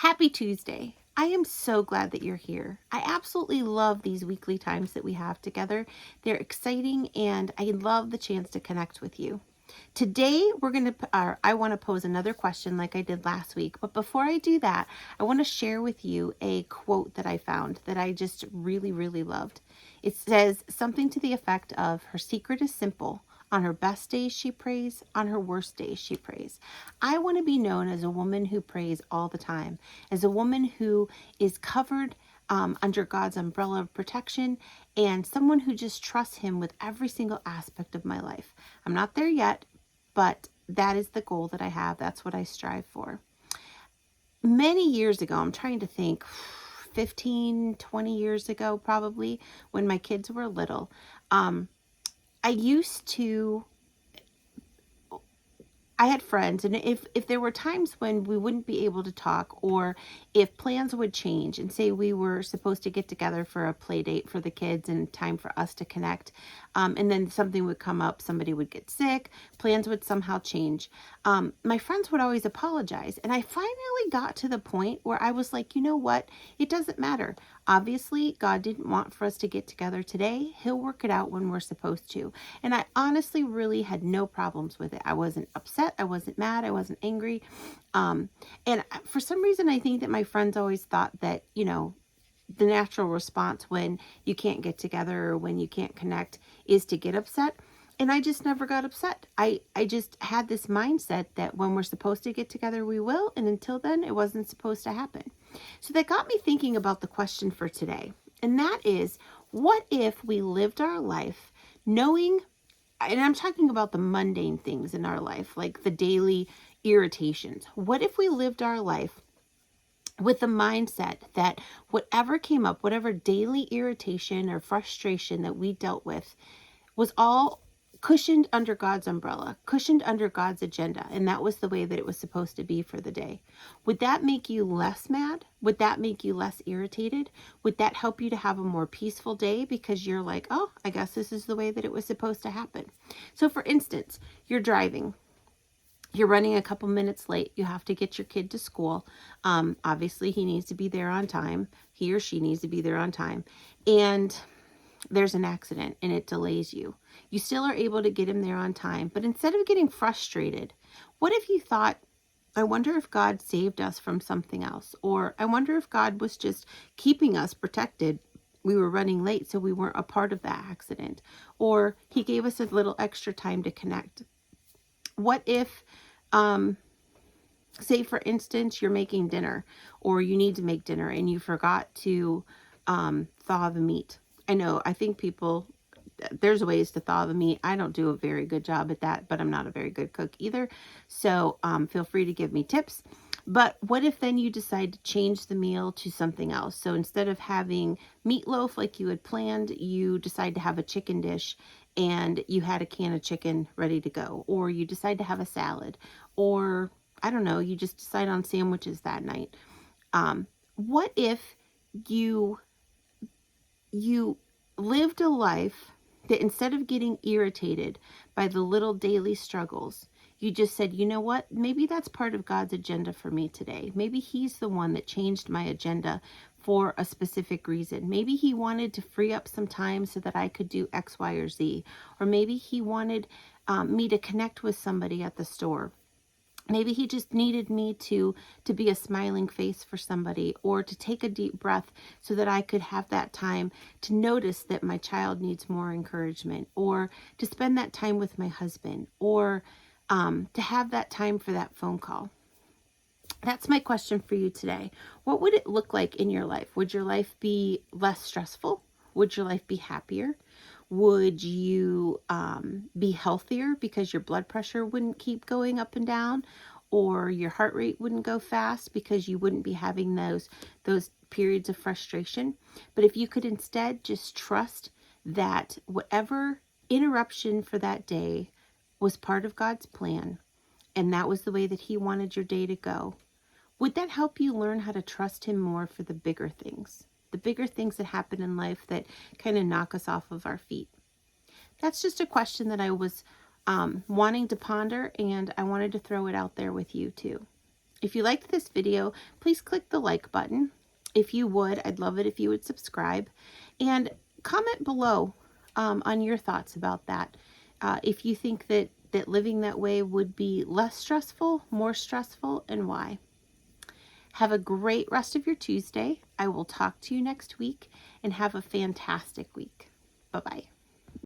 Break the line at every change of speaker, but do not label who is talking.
Happy Tuesday. I am so glad that you're here. I absolutely love these weekly times that we have together. They're exciting and I love the chance to connect with you. Today, I want to pose another question like I did last week. But before I do that, I want to share with you a quote that I found that I just really, really loved. It says something to the effect of, "Her secret is simple. On her best days, she prays. On her worst days, she prays." I want to be known as a woman who prays all the time, as a woman who is covered under God's umbrella of protection, and someone who just trusts Him with every single aspect of my life. I'm not there yet, but that is the goal that I have. That's what I strive for. Many years ago, I'm trying to think, 15, 20 years ago, probably, when my kids were little, I used to I had friends, and if there were times when we wouldn't be able to talk, or if plans would change, and say we were supposed to get together for a play date for the kids and time for us to connect, and then something would come up, somebody would get sick, plans would somehow change, my friends would always apologize. And I finally got to the point where I was like, you know what? It doesn't matter. Obviously, God didn't want for us to get together today. He'll work it out when we're supposed to. And I honestly really had no problems with it. I wasn't upset. I wasn't mad. I wasn't angry. And for some reason, I think that my friends always thought that, the natural response when you can't get together or when you can't connect is to get upset. And I just never got upset. I just had this mindset that when we're supposed to get together, we will. And until then, it wasn't supposed to happen. So that got me thinking about the question for today. And that is, what if we lived our life knowing, and I'm talking about the mundane things in our life, like the daily irritations. What if we lived our life with the mindset that whatever came up, whatever daily irritation or frustration that we dealt with, was all cushioned under God's umbrella, cushioned under God's agenda, and that was the way that it was supposed to be for the day? Would that make you less mad? Would that make you less irritated? Would that help you to have a more peaceful day because you're like, oh, I guess this is the way that it was supposed to happen? So for instance, you're driving. You're running a couple minutes late. You have to get your kid to school. Obviously, he needs to be there on time. He or she needs to be there on time. And there's an accident and it delays you. You still are able to get him there on time. But instead of getting frustrated, what if you thought, I wonder if God saved us from something else? Or I wonder if God was just keeping us protected. We were running late, so we weren't a part of that accident. Or He gave us a little extra time to connect. What if, say for instance, you're making dinner, or you need to make dinner and you forgot to thaw the meat. I think there's ways to thaw the meat. I don't do a very good job at that, but I'm not a very good cook either. So feel free to give me tips. But what if then you decide to change the meal to something else? So instead of having meatloaf like you had planned, you decide to have a chicken dish, and you had a can of chicken ready to go. Or you decide to have a salad. Or, I don't know, you just decide on sandwiches that night. What if you lived a life that instead of getting irritated by the little daily struggles, you just said, you know what, maybe that's part of God's agenda for me today. Maybe He's the one that changed my agenda for a specific reason. Maybe He wanted to free up some time so that I could do X, Y, or Z. Or maybe He wanted me to connect with somebody at the store. Maybe He just needed me to be a smiling face for somebody, or to take a deep breath so that I could have that time to notice that my child needs more encouragement, or to spend that time with my husband, or to have that time for that phone call. That's my question for you today. What would it look like in your life? Would your life be less stressful? Would your life be happier? Would you be healthier because your blood pressure wouldn't keep going up and down, or your heart rate wouldn't go fast because you wouldn't be having those periods of frustration? But if you could instead just trust that whatever interruption for that day was part of God's plan, and that was the way that He wanted your day to go, would that help you learn how to trust Him more for the bigger things? The bigger things that happen in life that kind of knock us off of our feet. That's just a question that I was wanting to ponder, and I wanted to throw it out there with you too. If you liked this video, please click the like button. If you would, I'd love it if you would subscribe, and comment below on your thoughts about that. If you think that living that way would be less stressful, more stressful, and why. Have a great rest of your Tuesday. I will talk to you next week, and have a fantastic week. Bye-bye.